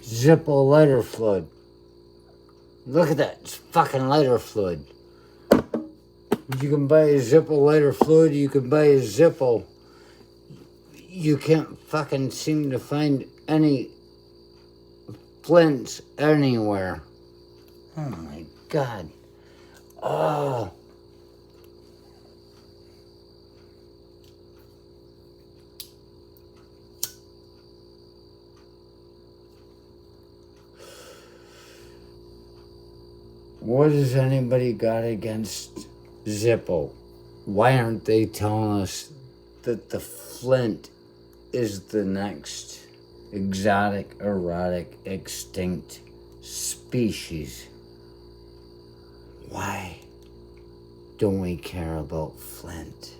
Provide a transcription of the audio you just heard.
Zippo lighter fluid. Look at that. It's fucking lighter fluid. You can buy a Zippo lighter fluid. You can buy a Zippo. You can't fucking seem to find any Flints anywhere. Oh my God. Oh. What has anybody got against Zippo? Why aren't they telling us that the Flint is the next exotic, erotic, extinct species? Why don't we care about Flint?